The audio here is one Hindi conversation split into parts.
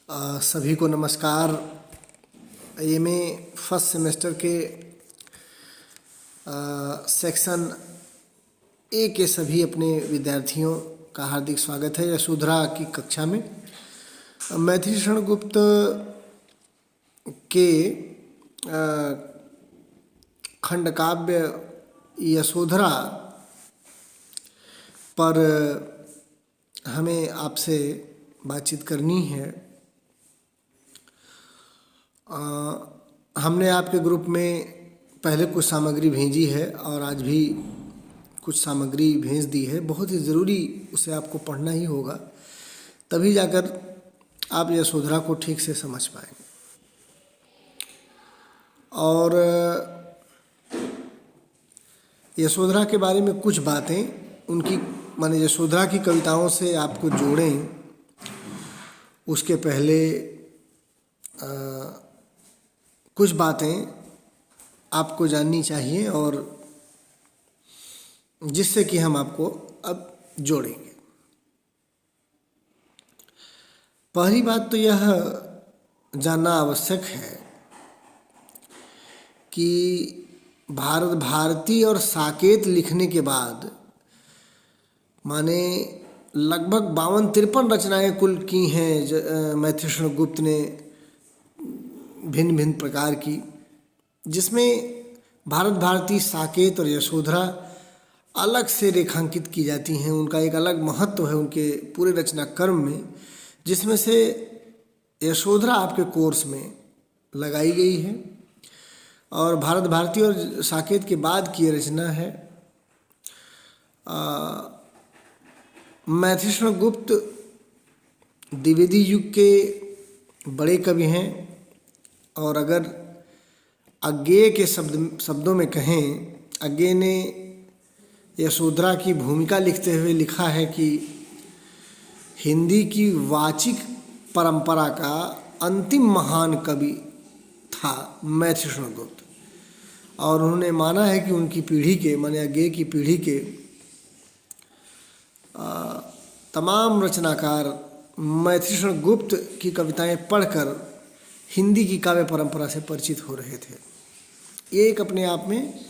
सभी को नमस्कार। एमए फर्स्ट सेमेस्टर के सेक्शन ए के सभी अपने विद्यार्थियों का हार्दिक स्वागत है यशोधरा की कक्षा में। मैथिली शरण गुप्त के खंडकाव्य यशोधरा पर हमें आपसे बातचीत करनी है। हमने आपके ग्रुप में पहले कुछ सामग्री भेजी है और आज भी कुछ सामग्री भेज दी है। बहुत ही ज़रूरी उसे आपको पढ़ना ही होगा, तभी जाकर आप यशोधरा को ठीक से समझ पाएंगे। और यशोधरा के बारे में कुछ बातें उनकी माने यशोधरा की कविताओं से आपको जोड़ें, उसके पहले कुछ बातें आपको जाननी चाहिए और जिससे कि हम आपको अब जोड़ेंगे। पहली बात तो यह जानना आवश्यक है कि भारत भारती और साकेत लिखने के बाद माने लगभग 52-53 रचनाएं कुल की हैं मैथिली शरण गुप्त ने भिन्न भिन्न प्रकार की, जिसमें भारत भारती, साकेत और यशोधरा अलग से रेखांकित की जाती हैं। उनका एक अलग महत्व है उनके पूरे रचना कर्म में, जिसमें से यशोधरा आपके कोर्स में लगाई गई है और भारत भारती और साकेत के बाद की रचना है। मैथिली शरण गुप्त द्विवेदी युग के बड़े कवि हैं और अगर अज्ञेय के शब्दों में कहें, अज्ञेय ने यशोधरा की भूमिका लिखते हुए लिखा है कि हिंदी की वाचिक परंपरा का अंतिम महान कवि था मैथिली शरण गुप्त, और उन्होंने माना है कि उनकी पीढ़ी के माने अज्ञेय की पीढ़ी के तमाम रचनाकार मैथिली शरण गुप्त की कविताएं पढ़कर हिंदी की काव्य परंपरा से परिचित हो रहे थे। ये एक अपने आप में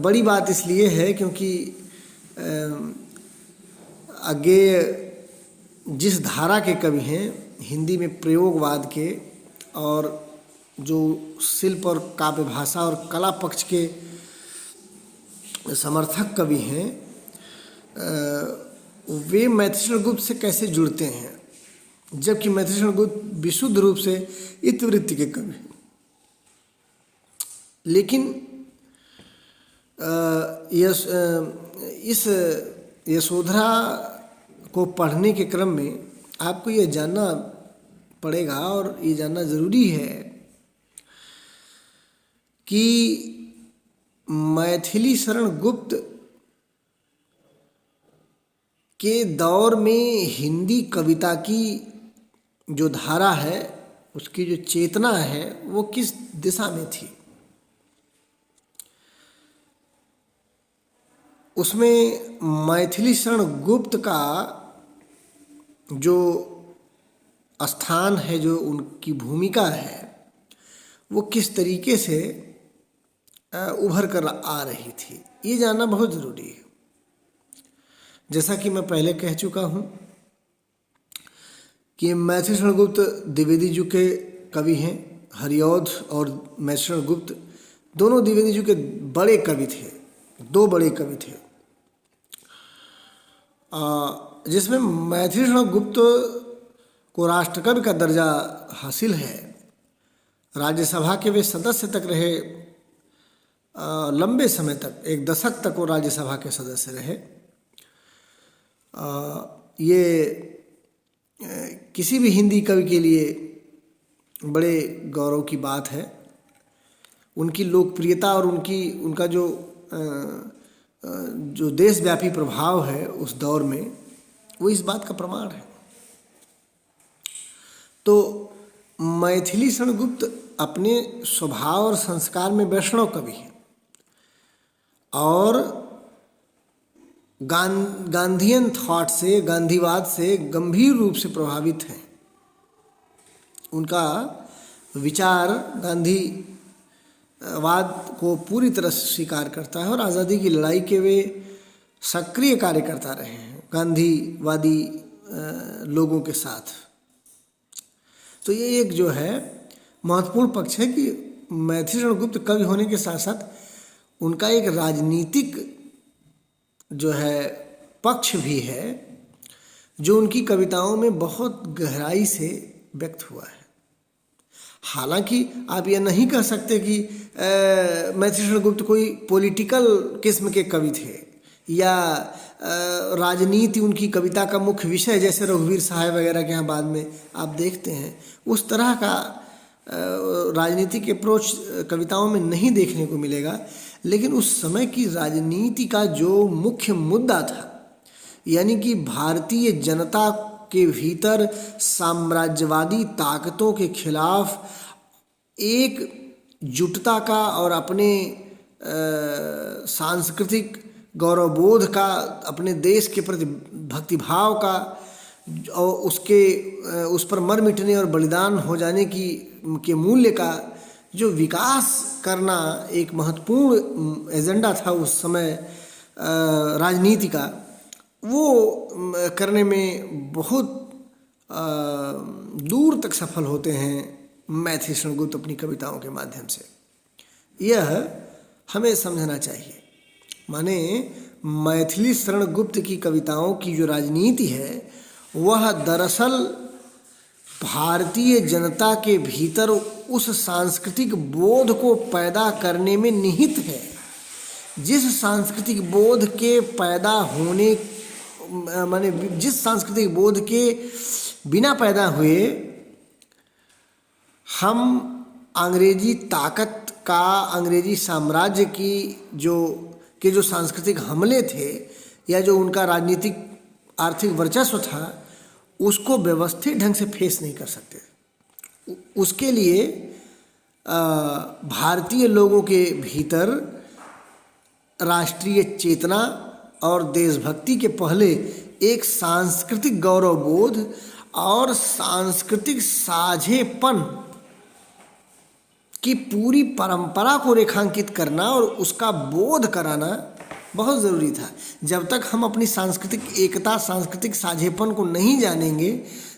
बड़ी बात इसलिए है क्योंकि अज्ञेय जिस धारा के कवि हैं, हिंदी में प्रयोगवाद के और जो शिल्प और काव्य भाषा और कला पक्ष के समर्थक कवि हैं, वे मैथिली शरण गुप्त से कैसे जुड़ते हैं, जबकि मैथिली शरण गुप्त विशुद्ध रूप से इतिवृत्ति के कवि हैं। लेकिन इस यशोधरा को पढ़ने के क्रम में आपको ये जानना पड़ेगा और ये जानना ज़रूरी है कि मैथिली शरण गुप्त के दौर में हिंदी कविता की जो धारा है, उसकी जो चेतना है, वो किस दिशा में थी। उसमें मैथिली शरण गुप्त का जो स्थान है, जो उनकी भूमिका है, वो किस तरीके से उभर कर आ रही थी, ये जानना बहुत ज़रूरी है। जैसा कि मैं पहले कह चुका हूँ कि मैथिली शरण गुप्त द्विवेदी युग के कवि हैं। हरिऔध और मैथिली शरण गुप्त दोनों द्विवेदी युग के बड़े कवि थे, दो बड़े कवि थे, जिसमें मैथिली शरण गुप्त को राष्ट्रकवि का दर्जा हासिल है। राज्यसभा के वे सदस्य तक रहे, लंबे समय तक, एक दशक तक वो राज्यसभा के सदस्य रहे। ये किसी भी हिंदी कवि के लिए बड़े गौरव की बात है। उनकी लोकप्रियता और उनका जो देशव्यापी प्रभाव है उस दौर में, वो इस बात का प्रमाण है। तो मैथिली शरण गुप्त अपने स्वभाव और संस्कार में वैष्णव कवि हैं और गांधीयन थॉट से, गांधीवाद से गंभीर रूप से प्रभावित हैं। उनका विचार गांधीवाद को पूरी तरह से स्वीकार करता है और आज़ादी की लड़ाई के वे सक्रिय कार्यकर्ता रहे हैं गांधीवादी लोगों के साथ। तो ये एक जो है महत्वपूर्ण पक्ष है कि मैथिलीशरण गुप्त कवि होने के साथ साथ उनका एक राजनीतिक जो है पक्ष भी है जो उनकी कविताओं में बहुत गहराई से व्यक्त हुआ है। हालांकि आप यह नहीं कह सकते कि मैथिलीशरण गुप्त कोई पॉलिटिकल किस्म के कवि थे या राजनीति उनकी कविता का मुख्य विषय, जैसे रघुवीर सहाय वगैरह के यहाँ बाद में आप देखते हैं उस तरह का राजनीतिक अप्रोच कविताओं में नहीं देखने को मिलेगा। लेकिन उस समय की राजनीति का जो मुख्य मुद्दा था, यानी कि भारतीय जनता के भीतर साम्राज्यवादी ताकतों के खिलाफ एक जुटता का और अपने सांस्कृतिक गौरवबोध का, अपने देश के प्रति भक्तिभाव का और उस पर मर मिटने और बलिदान हो जाने के मूल्य का जो विकास करना एक महत्वपूर्ण एजेंडा था उस समय राजनीति का, वो करने में बहुत दूर तक सफल होते हैं मैथिलीशरण गुप्त अपनी कविताओं के माध्यम से। यह हमें समझना चाहिए। माने मैथिलीशरण गुप्त की कविताओं की जो राजनीति है वह दरअसल भारतीय जनता के भीतर उस सांस्कृतिक बोध को पैदा करने में निहित है, जिस सांस्कृतिक बोध के पैदा होने माने जिस सांस्कृतिक बोध के बिना पैदा हुए हम अंग्रेजी ताकत का, अंग्रेजी साम्राज्य की जो सांस्कृतिक हमले थे या जो उनका राजनीतिक आर्थिक वर्चस्व था उसको व्यवस्थित ढंग से फेस नहीं कर सकते। उसके लिए भारतीय लोगों के भीतर राष्ट्रीय चेतना और देशभक्ति के पहले एक सांस्कृतिक गौरवबोध और सांस्कृतिक साझेपन की पूरी परंपरा को रेखांकित करना और उसका बोध कराना बहुत ज़रूरी था। जब तक हम अपनी सांस्कृतिक एकता, सांस्कृतिक साझेपन को नहीं जानेंगे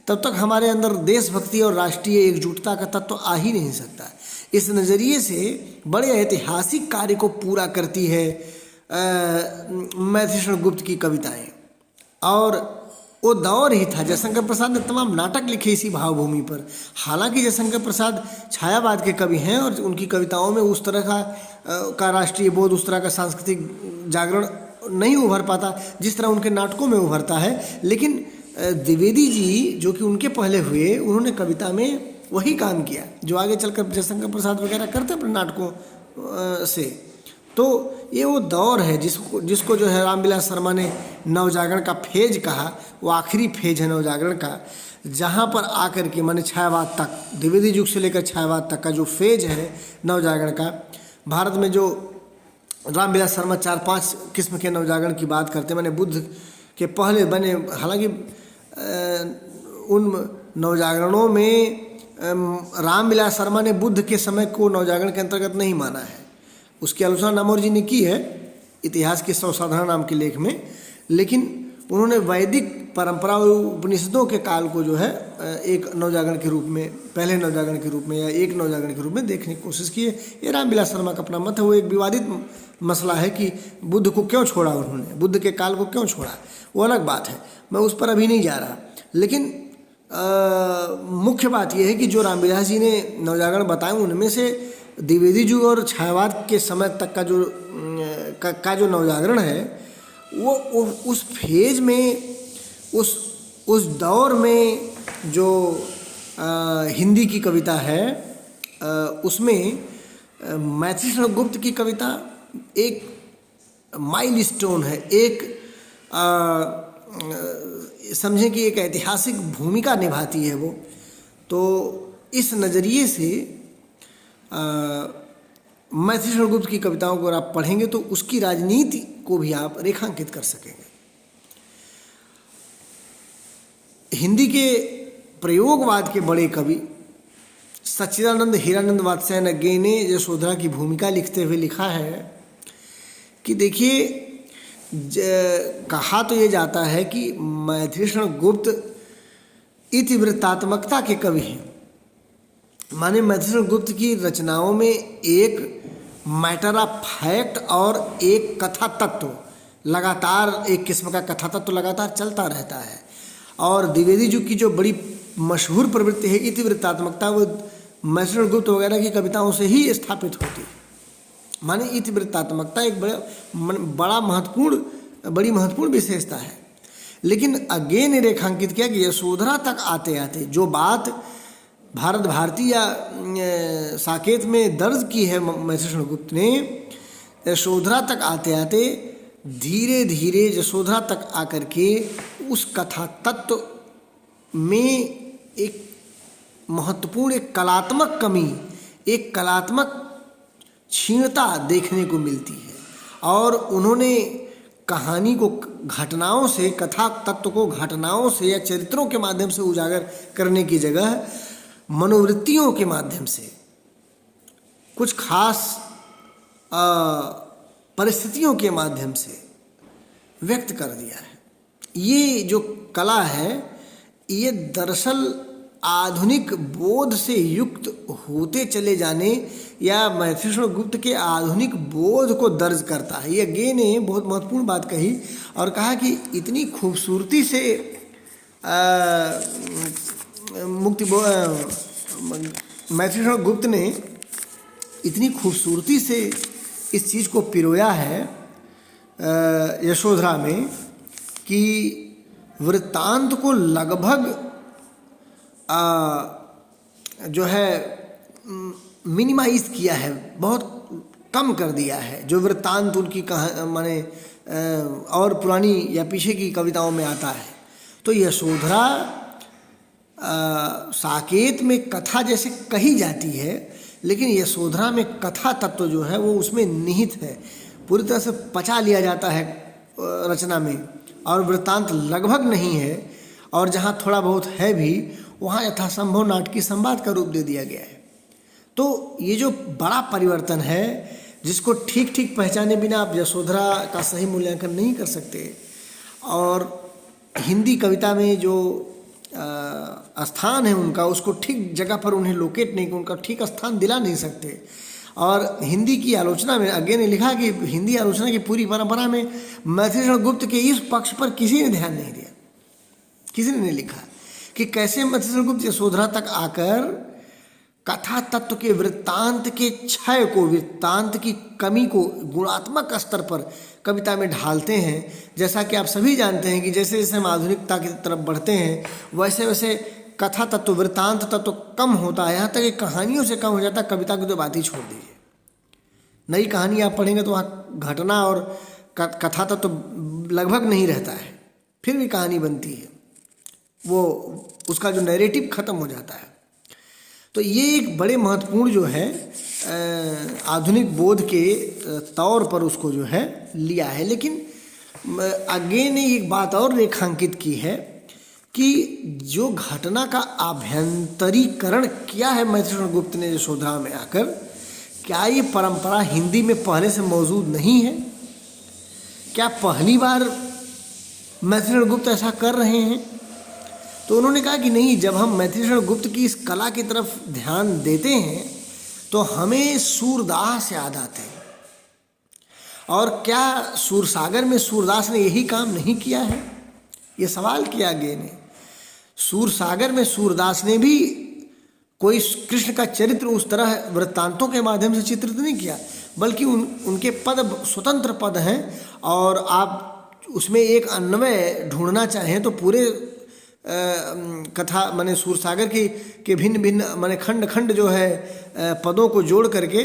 तब तक हमारे अंदर देशभक्ति और राष्ट्रीय एकजुटता का तत्व आ ही नहीं सकता। इस नज़रिए से बड़े ऐतिहासिक कार्य को पूरा करती है मैथिलीशरण गुप्त की कविताएं। और वो दौर ही था, जयशंकर प्रसाद ने तमाम नाटक लिखे इसी भावभूमि पर। हालांकि जयशंकर प्रसाद छायावाद के कवि हैं और उनकी कविताओं में उस तरह का राष्ट्रीय बोध, उस तरह का सांस्कृतिक जागरण नहीं उभर पाता जिस तरह उनके नाटकों में उभरता है। लेकिन द्विवेदी जी जो कि उनके पहले हुए, उन्होंने कविता में वही काम किया जो आगे चलकर जयशंकर प्रसाद वगैरह करते अपने नाटकों से। तो ये वो दौर है जिसको जो है रामविलास शर्मा ने नवजागरण का फेज कहा। वो आखिरी फेज है नवजागरण का, जहाँ पर आकर के माने छायावाद तक, द्विवेदी युग से लेकर छायावाद तक का जो फेज है नवजागरण का, भारत में जो रामविलास शर्मा 4-5 किस्म के नवजागरण की बात करते हैं। मैंने बुद्ध के पहले बने, हालांकि उन नवजागरणों में रामविलास शर्मा ने बुद्ध के समय को नवजागरण के अंतर्गत नहीं माना है। उसकी आलोचना नामोर जी ने की है इतिहास के 100 साधारण नाम के लेख में, लेकिन उन्होंने वैदिक परंपरा और उपनिषदों के काल को जो है एक नवजागरण के रूप में, पहले नवजागरण के रूप में या एक नवजागरण के रूप में देखने की कोशिश की है। ये रामविलास शर्मा का अपना मत है। वो एक विवादित मसला है कि बुद्ध को क्यों छोड़ा उन्होंने, बुद्ध के काल को क्यों छोड़ा, वो अलग बात है, मैं उस पर अभी नहीं जा रहा। लेकिन मुख्य बात यह है कि जो रामविलास जी ने नवजागरण बताए उनमें से द्विवेदी युग और छायावाद के समय तक का जो नवजागरण है वो उस फेज में, उस दौर में जो हिंदी की कविता है उसमें मैथिलीशरण गुप्त की कविता एक माइलस्टोन है, एक समझें कि एक ऐतिहासिक भूमिका निभाती है वो। तो इस नज़रिए से मैथिलीशरण गुप्त की कविताओं को अगर आप पढ़ेंगे तो उसकी राजनीति को भी आप रेखांकित कर सकेंगे। हिंदी के प्रयोगवाद के बड़े कवि सच्चिदानंद हीरानंद वात्स्यायन अज्ञे ने यशोधरा की भूमिका लिखते हुए लिखा है कि देखिए, कहा तो ये जाता है कि मैथिलीषण गुप्त इतिवृत्तात्मकता के कवि हैं। माने मैथिलीषण गुप्त की रचनाओं में एक मैटर ऑफ फैक्ट और एक कथा तत्व लगातार, एक किस्म का कथा तत्व लगातार चलता रहता है। और द्विवेदी जी की जो बड़ी मशहूर प्रवृत्ति है इतिवृत्तात्मकता, वो मैथिलीषण गुप्त वगैरह की कविताओं से ही स्थापित होती है। माने इतिवृत्तात्मकता एक बड़ी महत्वपूर्ण विशेषता है। लेकिन अज्ञे ने रेखांकित किया कि यशोधरा तक आते आते जो बात भारत भारती या साकेत में दर्ज की है मैथिलीषण गुप्त ने, यशोधरा तक आते आते धीरे धीरे यशोधरा तक आकर के उस कथा तत्व में एक महत्वपूर्ण, एक कलात्मक कमी, एक कलात्मक क्षीणता देखने को मिलती है। और उन्होंने कहानी को घटनाओं से, कथा तत्व को घटनाओं से या चरित्रों के माध्यम से उजागर करने की जगह मनोवृत्तियों के माध्यम से, कुछ खास परिस्थितियों के माध्यम से व्यक्त कर दिया है। ये जो कला है, ये दरअसल आधुनिक बोध से युक्त होते चले जाने या मैथिलीषण गुप्त के आधुनिक बोध को दर्ज करता है। ये अज्ञे ने बहुत महत्वपूर्ण बात कही और कहा कि इतनी खूबसूरती से मैथिलीषण गुप्त ने इतनी खूबसूरती से इस चीज़ को पिरोया है यशोधरा में कि वृत्तांत को लगभग जो है मिनिमाइज किया है, बहुत कम कर दिया है। जो वृत्तांत उनकी माने और पुरानी या पीछे की कविताओं में आता है, तो यशोधरा साकेत में कथा जैसे कही जाती है, लेकिन यशोधरा में कथा तत्व जो है वो उसमें निहित है, पूरी तरह से पचा लिया जाता है रचना में, और वृत्तांत लगभग नहीं है। और जहाँ थोड़ा बहुत है भी, वहाँ यथासंभव नाटकीय संवाद का रूप दे दिया गया है। तो ये जो बड़ा परिवर्तन है, जिसको ठीक ठीक पहचाने बिना आप यशोधरा का सही मूल्यांकन नहीं कर सकते, और हिंदी कविता में जो स्थान है उनका, उसको ठीक जगह पर उन्हें लोकेट नहीं, उनका ठीक स्थान दिला नहीं सकते। और हिंदी की आलोचना में अज्ञे ने लिखा कि हिंदी आलोचना की पूरी परंपरा में मैथिलीषण गुप्त के इस पक्ष पर किसी ने ध्यान नहीं दिया। किसी ने नहीं लिखा कि कैसे मैथिलीषण गुप्त यशोधरा तक आकर कथा तत्व के वृत्तांत के क्षय को, वृत्तांत की कमी को गुणात्मक स्तर पर कविता में ढालते हैं। जैसा कि आप सभी जानते हैं कि जैसे जैसे हम आधुनिकता की तरफ बढ़ते हैं, वैसे वैसे कथा तत्व, वृत्तांत तत्व कम होता है, यहाँ तक कि कहानियों से कम हो जाता है। कविता की तो बात ही छोड़ दीजिए, नई कहानी आप पढ़ेंगे तो वहाँ घटना और कथा तत्व लगभग नहीं रहता है, फिर भी कहानी बनती है, वो उसका जो नैरेटिव खत्म हो जाता है। तो ये एक बड़े महत्वपूर्ण जो है आधुनिक बोध के तौर पर उसको जो है लिया है। लेकिन अज्ञे ने एक बात और रेखांकित की है कि जो घटना का आभ्यंतरीकरण किया है मैथिलीषण गुप्त ने यशोधरा में आकर, क्या ये परंपरा हिंदी में पहले से मौजूद नहीं है? क्या पहली बार मैथिलीषण गुप्त ऐसा कर रहे हैं? तो उन्होंने कहा कि नहीं, जब हम मैथिलीषण गुप्त की इस कला की तरफ ध्यान देते हैं तो हमें सूरदास याद आते हैं। और क्या सूरसागर में सूरदास ने यही काम नहीं किया है? ये सवाल किया अज्ञे ने। सूरसागर में सूरदास ने भी कोई कृष्ण का चरित्र उस तरह वृत्तांतों के माध्यम से चित्रित नहीं किया, बल्कि उनके पद स्वतंत्र पद हैं। और आप उसमें एक अन्वय ढूंढना चाहें तो पूरे कथा माने सूरसागर के भिन्न भिन्न माने खंड खंड जो है पदों को जोड़ करके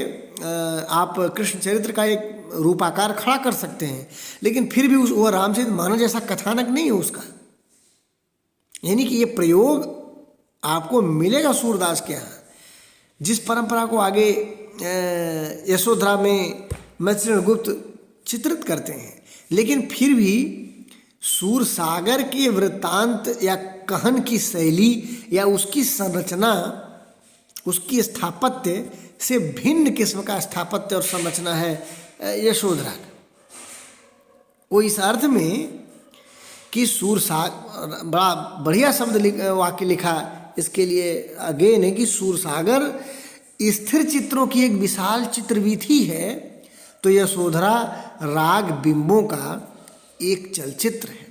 आप कृष्ण चरित्र का एक रूपाकार खड़ा कर सकते हैं। लेकिन फिर भी वह रामचरित मानस जैसा कथानक नहीं है उसका। यानी कि ये प्रयोग आपको मिलेगा सूरदास के यहाँ, जिस परंपरा को आगे यशोधरा में मैथिलीषण गुप्त चित्रित करते हैं। लेकिन फिर भी सूरसागर के वृत्तांत या कहन की शैली या उसकी संरचना उसकी स्थापत्य से भिन्न किस्म का स्थापत्य और संरचना है यशोधरा का। वो इस अर्थ में कि बड़ा बढ़िया वाक्य लिखा इसके लिए अगेन है कि सूरसागर स्थिर चित्रों की एक विशाल चित्रवीथी है, तो यशोधरा राग बिंबों का एक चलचित्र है।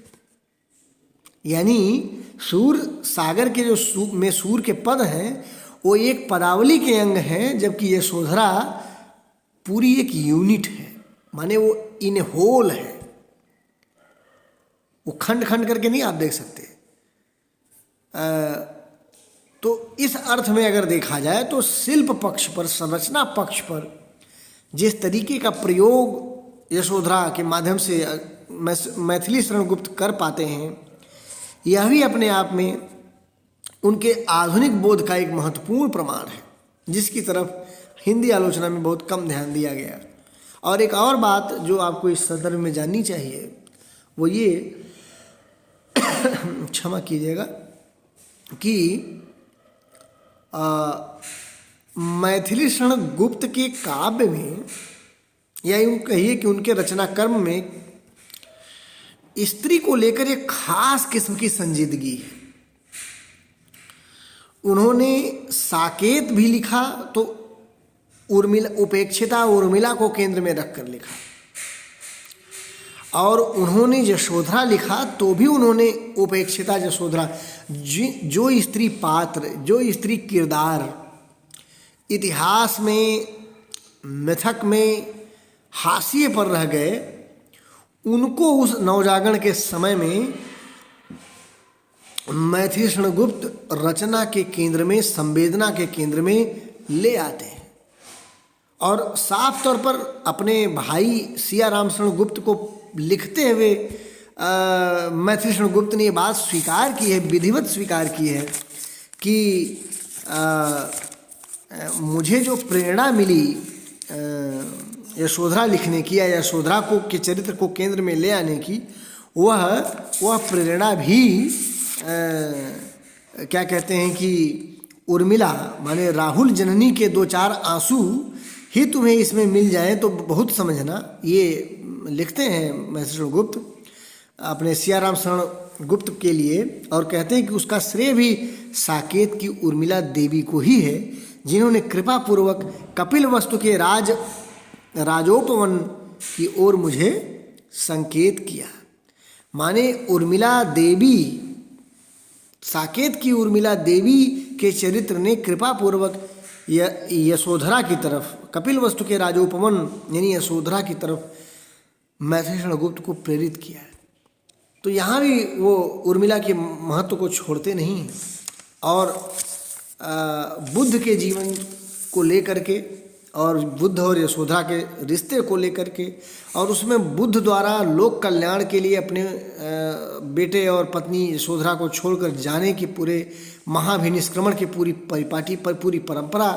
यानी सूर सागर के जो सूर के पद हैं वो एक पदावली के अंग हैं, जबकि यशोधरा पूरी एक यूनिट है, माने वो इन होल है, वो खंड खंड करके नहीं आप देख सकते। तो इस अर्थ में अगर देखा जाए तो शिल्प पक्ष पर, संरचना पक्ष पर जिस तरीके का प्रयोग यशोधरा के माध्यम से मैथिली शरण गुप्त कर पाते हैं, यह भी अपने आप में उनके आधुनिक बोध का एक महत्वपूर्ण प्रमाण है, जिसकी तरफ हिंदी आलोचना में बहुत कम ध्यान दिया गया। और एक और बात जो आपको इस संदर्भ में जाननी चाहिए वो ये क्षमा कीजिएगा कि मैथिली शरण गुप्त के काव्य में, या यूँ कहिए कि उनके रचना कर्म में स्त्री को लेकर एक खास किस्म की संजीदगी है। उन्होंने साकेत भी लिखा तो उपेक्षिता उर्मिला को केंद्र में रखकर लिखा, और उन्होंने यशोधरा लिखा तो भी उन्होंने उपेक्षिता यशोधरा, जो स्त्री पात्र, जो स्त्री किरदार इतिहास में, मिथक में हाशिए पर रह गए, उनको उस नवजागरण के समय में मैथिली शरण गुप्त रचना के केंद्र में, संवेदना के केंद्र में ले आते हैं। और साफ तौर पर अपने भाई सिया राम शरण गुप्त को लिखते हुए मैथिली शरण गुप्त ने ये बात स्वीकार की है, विधिवत स्वीकार की है कि मुझे जो प्रेरणा मिली यशोधरा लिखने की, या यशोधरा को के चरित्र को केंद्र में ले आने की, वह प्रेरणा भी क्या कहते हैं कि उर्मिला माने राहुल जननी के दो चार आंसू ही तुम्हें इसमें मिल जाएं तो बहुत समझना, ये लिखते हैं मैथिली शरण गुप्त अपने सियाराम शरण गुप्त के लिए। और कहते हैं कि उसका श्रेय भी साकेत की उर्मिला देवी को ही है, जिन्होंने कृपा पूर्वक कपिल वस्तु के राजोपवन की ओर मुझे संकेत किया। माने उर्मिला देवी, साकेत की उर्मिला देवी के चरित्र ने कृपा पूर्वक यशोधरा की तरफ, कपिल वस्तु के राजोपवन यानी यशोधरा की तरफ मैथिली शरण गुप्त को प्रेरित किया है। तो यहाँ भी वो उर्मिला के महत्व को छोड़ते नहीं हैं, और बुद्ध के जीवन को लेकर के, और बुद्ध और यशोधरा के रिश्ते को लेकर के, और उसमें बुद्ध द्वारा लोक कल्याण के लिए अपने बेटे और पत्नी यशोधरा को छोड़कर जाने की पूरे महाभिनिष्क्रमण की पूरी परिपाटी पर पूरी परंपरा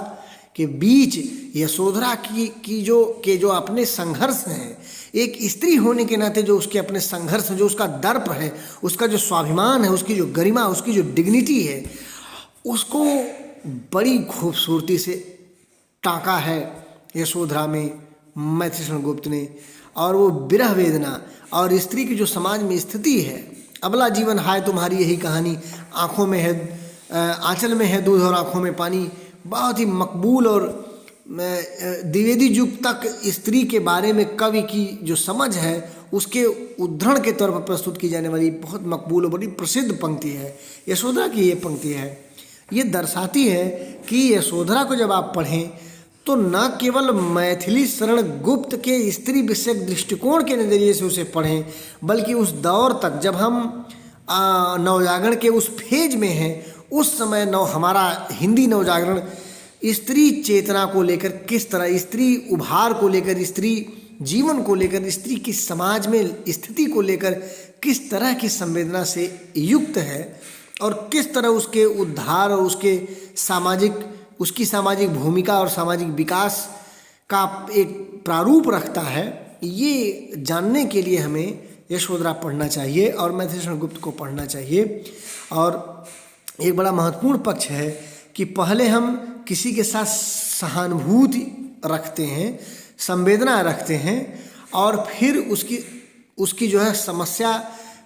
के बीच यशोधरा की जो अपने संघर्ष हैं, एक स्त्री होने के नाते जो उसके अपने संघर्ष, जो उसका दर्प है, उसका जो स्वाभिमान है, उसकी जो गरिमा, उसकी जो डिग्निटी है, उसको बड़ी खूबसूरती से टाँका है यशोधरा में मैथिली शरण गुप्त ने। और वो विरह वेदना और स्त्री की जो समाज में स्थिति है, अबला जीवन हाय तुम्हारी यही कहानी, आँखों में है आंचल में है दूध और आँखों में पानी, बहुत ही मकबूल और द्विवेदी युग तक स्त्री के बारे में कवि की जो समझ है उसके उद्धरण के तौर पर प्रस्तुत की जाने वाली बहुत मकबूल और बड़ी प्रसिद्ध पंक्ति है यशोधरा की। ये पंक्ति है, ये दर्शाती है कि यशोधरा को जब आप पढ़ें तो न केवल मैथिली शरण गुप्त के स्त्री विषयक दृष्टिकोण के नज़रिए से उसे पढ़ें, बल्कि उस दौर तक जब हम नवजागरण के उस फेज में हैं, उस समय हमारा हिंदी नवजागरण स्त्री चेतना को लेकर किस तरह, स्त्री उभार को लेकर, स्त्री जीवन को लेकर, स्त्री की समाज में स्थिति को लेकर किस तरह की संवेदना से युक्त है, और किस तरह उसके उद्धार और उसकी सामाजिक भूमिका और सामाजिक विकास का एक प्रारूप रखता है। ये जानने के लिए हमें यशोधरा पढ़ना चाहिए और मैथिली शरण गुप्त को पढ़ना चाहिए। और एक बड़ा महत्वपूर्ण पक्ष है कि पहले हम किसी के साथ सहानुभूति रखते हैं, संवेदना रखते हैं और फिर उसकी जो है समस्या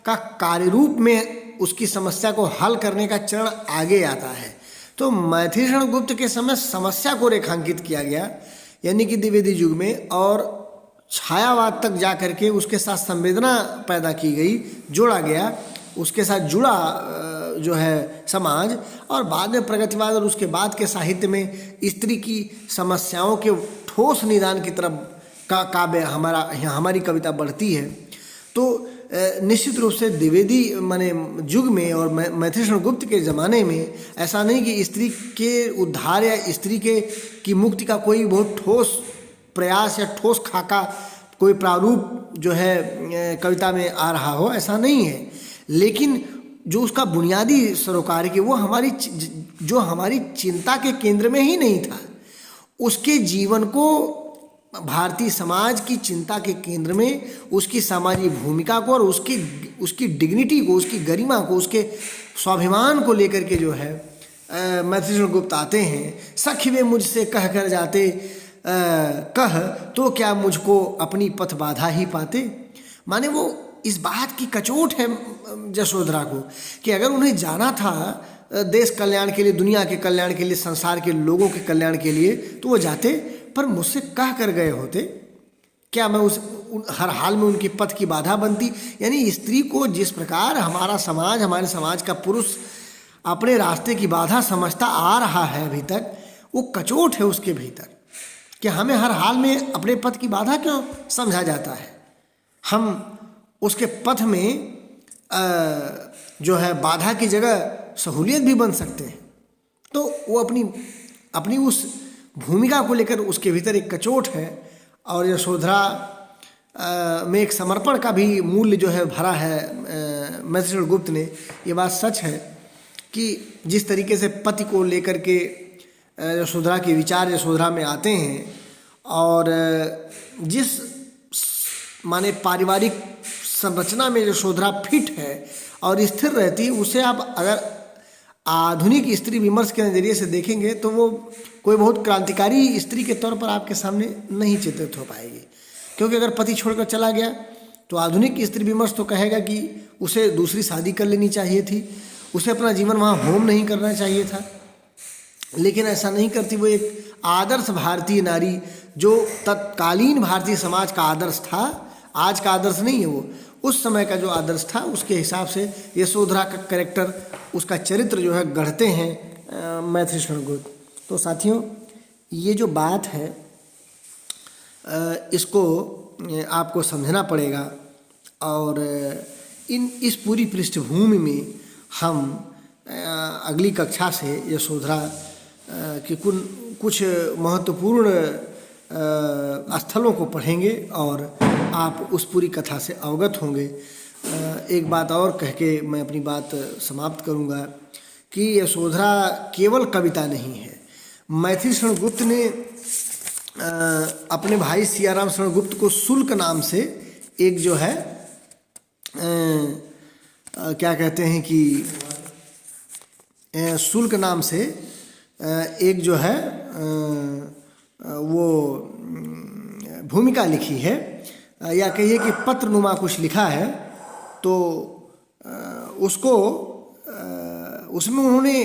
का कार्य रूप में उसकी समस्या को हल करने का चरण आगे आता है। तो मैथिली शरण गुप्त के समय समस्या को रेखांकित किया गया, यानी कि द्विवेदी युग में, और छायावाद तक जा करके उसके साथ संवेदना पैदा की गई, जोड़ा गया, उसके साथ जुड़ा जो है समाज, और बाद में प्रगतिवाद और उसके बाद के साहित्य में स्त्री की समस्याओं के ठोस निदान की तरफ का काव्य हमारी कविता बढ़ती है। तो निश्चित रूप से द्विवेदी माने युग में और मैथिली शरण गुप्त के ज़माने में ऐसा नहीं कि स्त्री के उद्धार या स्त्री की मुक्ति का कोई बहुत ठोस प्रयास या ठोस खाका, कोई प्रारूप जो है कविता में आ रहा हो, ऐसा नहीं है। लेकिन जो उसका बुनियादी सरोकार है कि वो हमारी चिंता के केंद्र में ही नहीं था, उसके जीवन को भारतीय समाज की चिंता के केंद्र में, उसकी सामाजिक भूमिका को और उसकी डिग्निटी को, उसकी गरिमा को, उसके स्वाभिमान को लेकर के जो है मैथिली शरण गुप्त आते हैं। सखी वे मुझसे कह कर जाते, कह तो क्या मुझको अपनी पथ बाधा ही पाते। माने वो इस बात की कचोट है यशोधरा को कि अगर उन्हें जाना था देश कल्याण के लिए, दुनिया के कल्याण के लिए, संसार के लोगों के कल्याण के लिए, तो वो जाते, पर मुझसे कह कर गए होते। क्या मैं हर हाल में उनकी पथ की बाधा बनती? यानी स्त्री को जिस प्रकार हमारे समाज का पुरुष अपने रास्ते की बाधा समझता आ रहा है अभी तक, वो कचोट है उसके भीतर कि हमें हर हाल में अपने पथ की बाधा क्यों समझा जाता है। हम उसके पथ में जो है बाधा की जगह सहूलियत भी बन सकते हैं। तो वो अपनी उस भूमिका को लेकर उसके भीतर एक कचोट है, और यशोधरा में एक समर्पण का भी मूल्य जो है भरा है मैथिली शरण गुप्त ने। ये बात सच है कि जिस तरीके से पति को लेकर के यशोधरा के विचार यशोधरा में आते हैं, और जिस माने पारिवारिक संरचना में यशोधरा फिट है और स्थिर रहती है, उसे आप अगर आधुनिक स्त्री विमर्श के नज़रिए से देखेंगे तो वो कोई बहुत क्रांतिकारी स्त्री के तौर पर आपके सामने नहीं चित्रित हो पाएगी। क्योंकि अगर पति छोड़कर चला गया तो आधुनिक स्त्री विमर्श तो कहेगा कि उसे दूसरी शादी कर लेनी चाहिए थी, उसे अपना जीवन वहाँ होम नहीं करना चाहिए था। लेकिन ऐसा नहीं करती, वो एक आदर्श भारतीय नारी, जो तत्कालीन भारतीय समाज का आदर्श था, आज का आदर्श नहीं है, वो उस समय का जो आदर्श था उसके हिसाब से यशोधरा का कैरेक्टर, उसका चरित्र जो है गढ़ते हैं मैथिली शरण गुप्त। तो साथियों, ये जो बात है इसको आपको समझना पड़ेगा, और इस पूरी पृष्ठभूमि में हम अगली कक्षा से यशोधरा के कुछ महत्वपूर्ण स्थलों को पढ़ेंगे और आप उस पूरी कथा से अवगत होंगे। एक बात और कह के मैं अपनी बात समाप्त करूंगा कि यशोधरा केवल कविता नहीं है। मैथिली शरण गुप्त ने अपने भाई सियाराम शरण गुप्त को शुल्क नाम से एक जो है क्या कहते हैं कि शुल्क नाम से एक जो है वो भूमिका लिखी है, या कहिए कि पत्रनुमा कुछ लिखा है। तो उसमें उन्होंने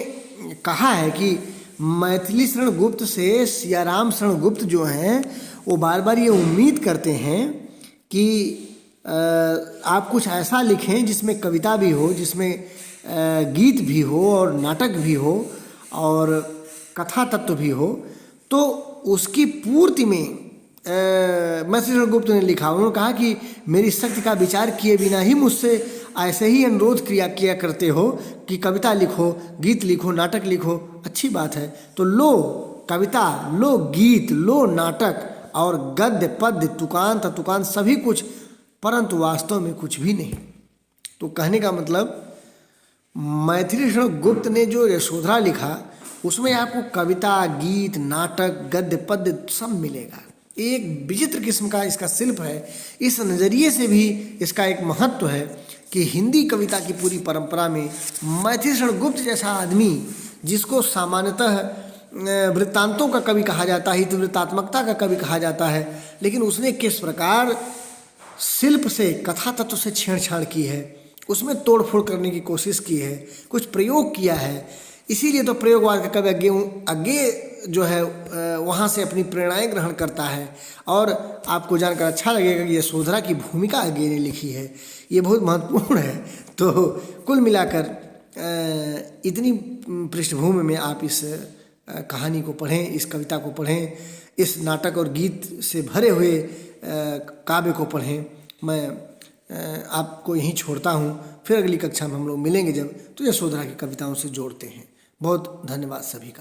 कहा है कि मैथिली शरण गुप्त से सियाराम शरण गुप्त जो हैं वो बार बार ये उम्मीद करते हैं कि आप कुछ ऐसा लिखें जिसमें कविता भी हो, जिसमें गीत भी हो और नाटक भी हो और कथा तत्व भी हो। तो उसकी पूर्ति में मैथिली शरण गुप्त ने लिखा, उन्होंने कहा कि मेरी शक्ति का विचार किए बिना ही मुझसे ऐसे ही अनुरोध किया करते हो कि कविता लिखो, गीत लिखो, नाटक लिखो। अच्छी बात है, तो लो कविता, लो गीत, लो नाटक और गद्य पद्य तुकांत सभी कुछ, परंतु वास्तव में कुछ भी नहीं। तो कहने का मतलब मैथिली शरण गुप्त ने जो यशोधरा लिखा उसमें आपको कविता, गीत, नाटक, गद्य पद्य सब मिलेगा। एक विचित्र किस्म का इसका शिल्प है। इस नज़रिए से भी इसका एक महत्व है कि हिंदी कविता की पूरी परंपरा में मैथिली शरण गुप्त जैसा आदमी, जिसको सामान्यतः वृत्तांतों का कवि कहा जाता है, हितवृत्तात्मकता का कवि कहा जाता है, लेकिन उसने किस प्रकार शिल्प से, कथा तत्व से छेड़छाड़ की है, उसमें तोड़फोड़ करने की कोशिश की है, कुछ प्रयोग किया है। इसीलिए तो प्रयोगवाद का कवि आगे जो है वहाँ से अपनी प्रेरणाएं ग्रहण करता है। और आपको जानकर अच्छा लगेगा कि यशोधरा की भूमिका आगे ने लिखी है, ये बहुत महत्वपूर्ण है। तो कुल मिलाकर इतनी पृष्ठभूमि में आप इस कहानी को पढ़ें, इस कविता को पढ़ें, इस नाटक और गीत से भरे हुए काव्य को पढ़ें। मैं आपको यहीं छोड़ता हूँ, फिर अगली कक्षा में हम लोग मिलेंगे जब, तो यशोधरा की कविताओं से जोड़ते हैं। बहुत धन्यवाद सभी का।